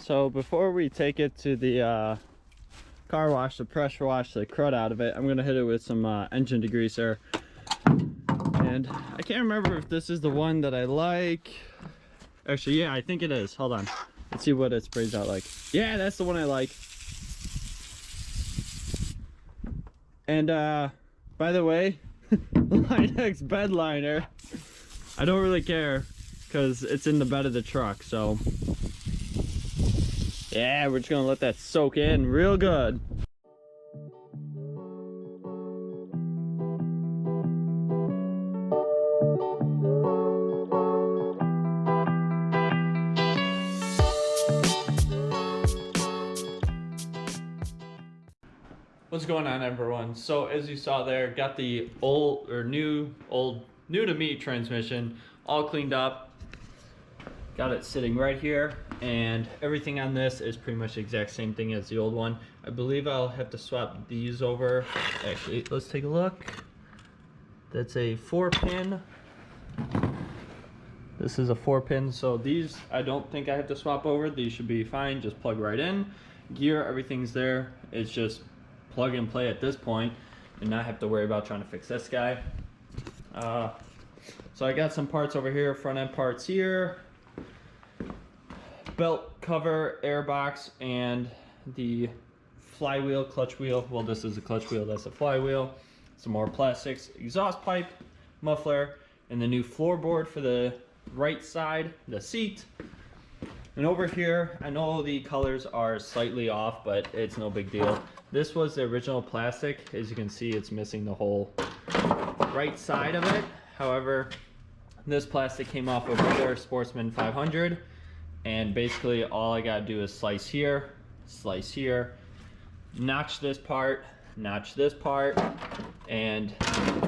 So before we take it to the car wash, to pressure wash the crud out of it, I'm gonna hit it with some engine degreaser. And I can't remember if this is the one that I like. Actually, yeah, I think it is. Hold on. Let's see what it sprays out like. Yeah, that's the one I like. And by the way, Linex bed liner. I don't really care because it's in the bed of the truck, so yeah, we're just gonna let that soak in real good. What's going on, everyone? So as you saw there, got the new to me transmission all cleaned up. Got it sitting right here, and everything on this is pretty much the exact same thing as the old one. I believe I'll have to swap these over. Actually, let's take a look. That's a 4-pin. This is a 4-pin, so these I don't think I have to swap over. These should be fine, just plug right in. Gear, everything's there. It's just plug and play at this point and not have to worry about trying to fix this guy. So I got some parts over here, front end parts here, belt cover, air box, and the flywheel, clutch wheel. Well, this is a clutch wheel, that's a flywheel. Some more plastics, exhaust pipe, muffler, and the new floorboard for the right side, the seat. And over here, I know the colors are slightly off, but it's no big deal. This was the original plastic. As you can see, it's missing the whole right side of it. However, this plastic came off of their Sportsman 500, and basically all I gotta do is slice here, notch this part, and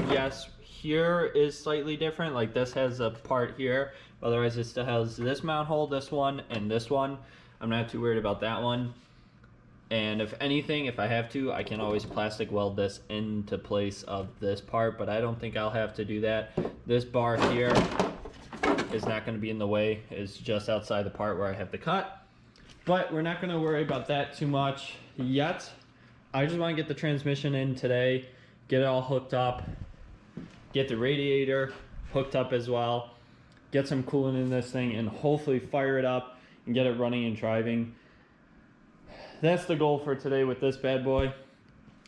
yes, here is slightly different. Like this has a part here, otherwise it still has this mount hole, this one, and this one. I'm not too worried about that one. And if anything, if I have to, I can always plastic weld this into place of this part, but I don't think I'll have to do that. This bar here is not going to be in the way. It's just outside the part where I have to cut. But we're not going to worry about that too much yet. I just want to get the transmission in today, get it all hooked up, get the radiator hooked up as well, get some coolant in this thing, and hopefully fire it up and get it running and driving. That's the goal for today with this bad boy.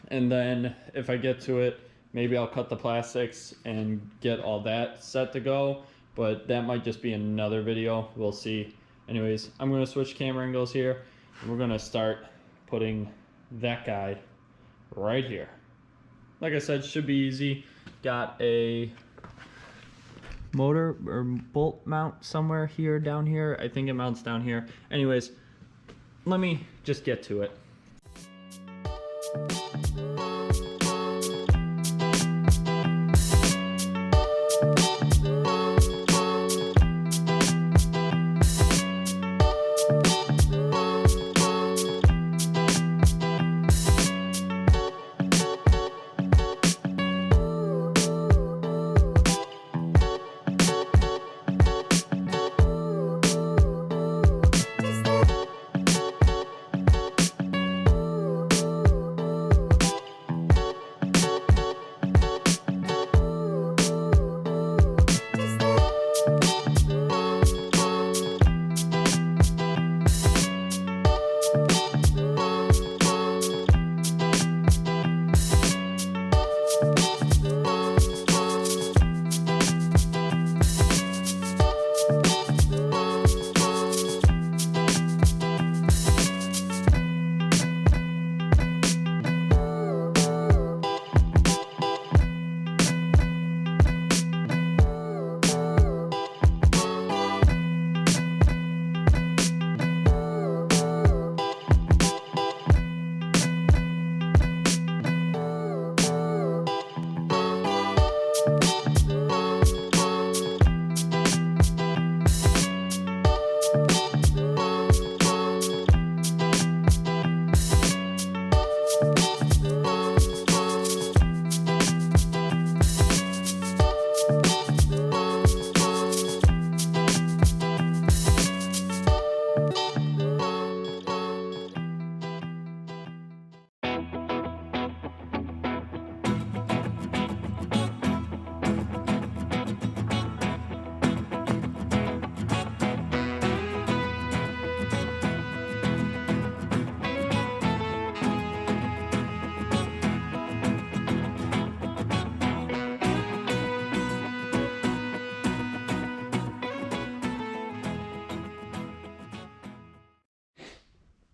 And then if I get to it, maybe I'll cut the plastics and get all that set to go, but that might just be another video. We'll see. Anyways, I'm going to switch camera angles here, and we're going to start putting that guy right here. Like I said, should be easy. Got a motor or bolt mount somewhere here, down here. I think it mounts down here. Anyways, let me just get to it.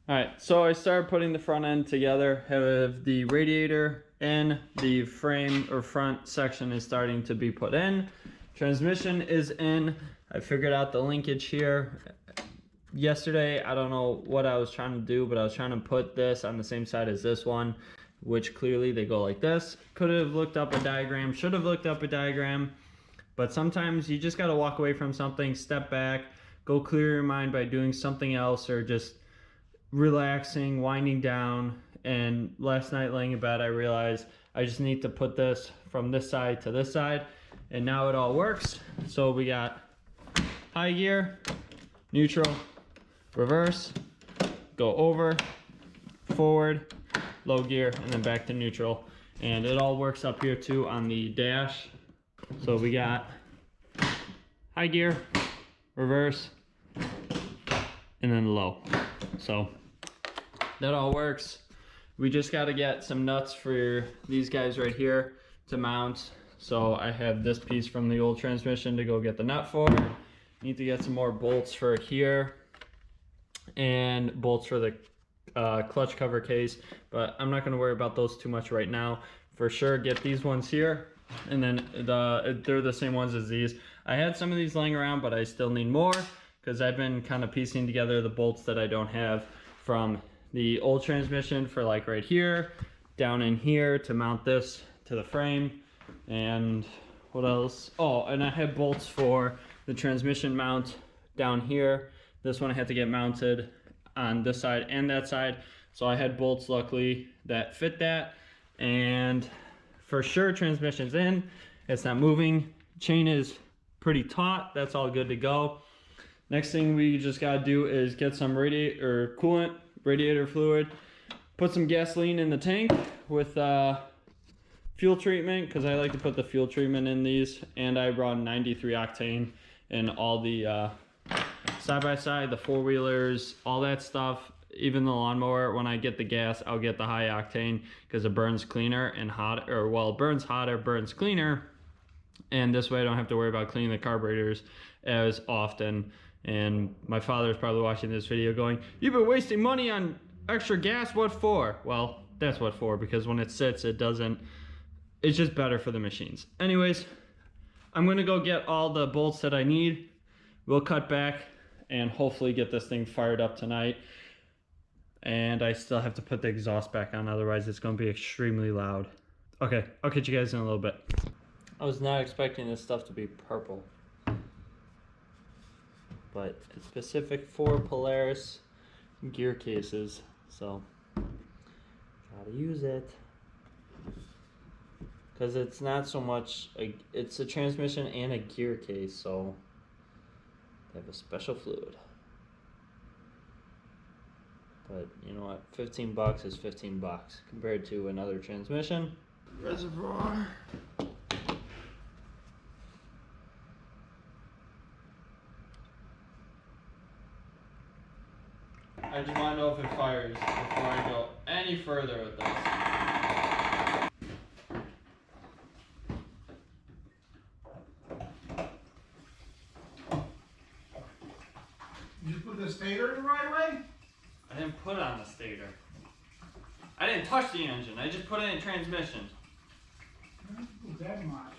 All right, so I started putting the front end together. Have the radiator in, the frame or front section is starting to be put in. Transmission is in. I figured out the linkage here. Yesterday, I don't know what I was trying to do, but I was trying to put this on the same side as this one, which clearly they go like this. Could have looked up a diagram, should have looked up a diagram, but sometimes you just got to walk away from something, step back, go clear your mind by doing something else or just relaxing, winding down. And last night laying in bed, I realized I just need to put this from this side to this side, and now it all works. So we got high gear, neutral, reverse, go over, forward, low gear, and then back to neutral. And it all works up here too on the dash. So we got high gear, reverse, and then low. So that all works. We just got to get some nuts for these guys right here to mount. So I have this piece from the old transmission to go get the nut for. Need to get some more bolts for here and bolts for the clutch cover case, but I'm not going to worry about those too much right now. For sure get these ones here, and then they're the same ones as these. I had some of these laying around, but I still need more because I've been kind of piecing together the bolts that I don't have from the old transmission for like right here, down in here to mount this to the frame. And what else? Oh, and I have bolts for the transmission mount down here. This one I had to get mounted on this side and that side. So I had bolts luckily that fit that. And for sure transmission's in, it's not moving. Chain is pretty taut, that's all good to go. Next thing we just gotta do is get some coolant, radiator fluid, put some gasoline in the tank with fuel treatment, because I like to put the fuel treatment in these, and I brought 93 octane in all the side-by-side, the four-wheelers, all that stuff. Even the lawnmower, when I get the gas, I'll get the high octane because it burns cleaner and hot, or well, it burns hotter, burns cleaner, and this way I don't have to worry about cleaning the carburetors as often. And my father is probably watching this video going, "You've been wasting money on extra gas, what for?" Well, that's what for, because when it sits, it doesn't, it's just better for the machines. Anyways, I'm gonna go get all the bolts that I need. We'll cut back and hopefully get this thing fired up tonight. And I still have to put the exhaust back on, otherwise it's gonna be extremely loud. Okay, I'll catch you guys in a little bit. I was not expecting this stuff to be purple, but it's specific for Polaris gear cases, so gotta use it. Because it's not so much, it's a transmission and a gear case, so they have a special fluid. But you know what, 15 bucks is 15 bucks compared to another transmission. Reservoir. I just want to know if it fires before I go any further with this. Did you put the stator in the right way? I didn't put it on the stator. I didn't touch the engine. I just put it in transmission. Not that much.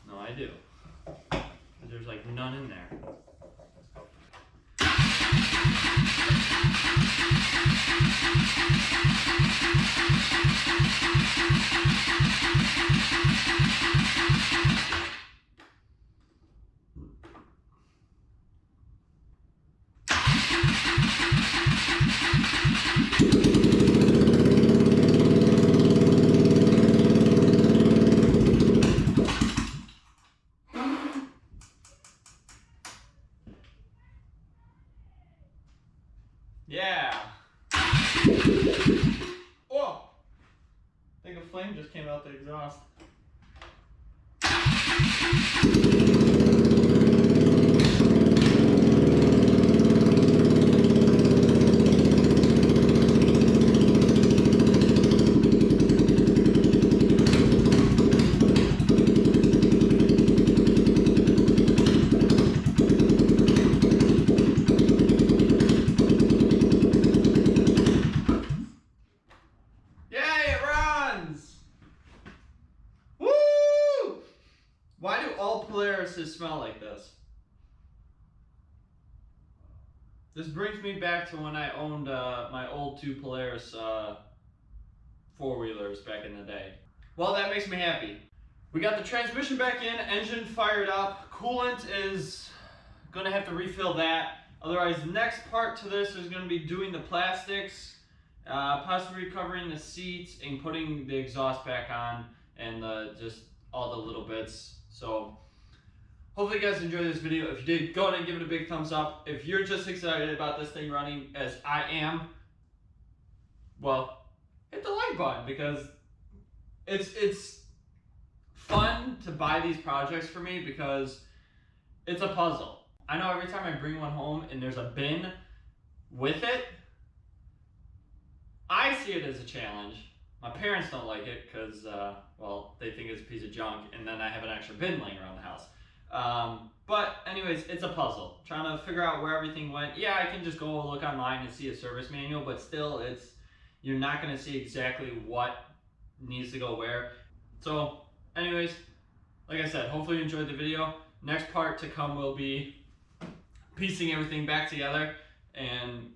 No, I do. There's like none in there. Yeah. Oh! I think a flame just came out the exhaust. Polarises smell like this. This brings me back to when I owned my old 2 Polaris 4-wheelers back in the day. Well, that makes me happy. We got the transmission back in, engine fired up, coolant is gonna have to refill that. Otherwise, the next part to this is gonna be doing the plastics, possibly recovering the seats and putting the exhaust back on and just all the little bits. So hopefully you guys enjoyed this video. If you did, go ahead and give it a big thumbs up. If you're just excited about this thing running as I am, well, hit the like button, because it's fun to buy these projects for me because it's a puzzle. I know every time I bring one home and there's a bin with it, I see it as a challenge. My parents don't like it because, well, they think it's a piece of junk, and then I have an extra bin laying around the house. But anyways, it's a puzzle. Trying to figure out where everything went. Yeah, I can just go look online and see a service manual, but still, you're not going to see exactly what needs to go where. So anyways, like I said, hopefully you enjoyed the video. Next part to come will be piecing everything back together and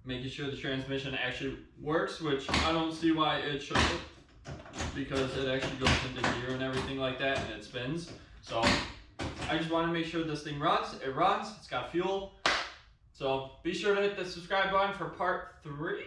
making sure the transmission actually works, which I don't see why it shouldn't, because it actually goes into gear and everything like that, and it spins. So I just want to make sure this thing runs. It runs, it's got fuel. So be sure to hit the subscribe button for part 3,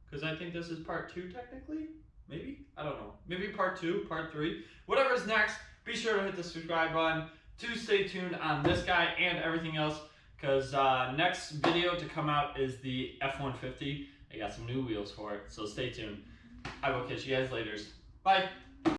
because I think this is part 2 technically. Maybe? I don't know. Maybe part 2, part 3. Whatever's next, be sure to hit the subscribe button to stay tuned on this guy and everything else, because next video to come out is the F-150. I got some new wheels for it, so stay tuned. I will catch you guys later. Bye!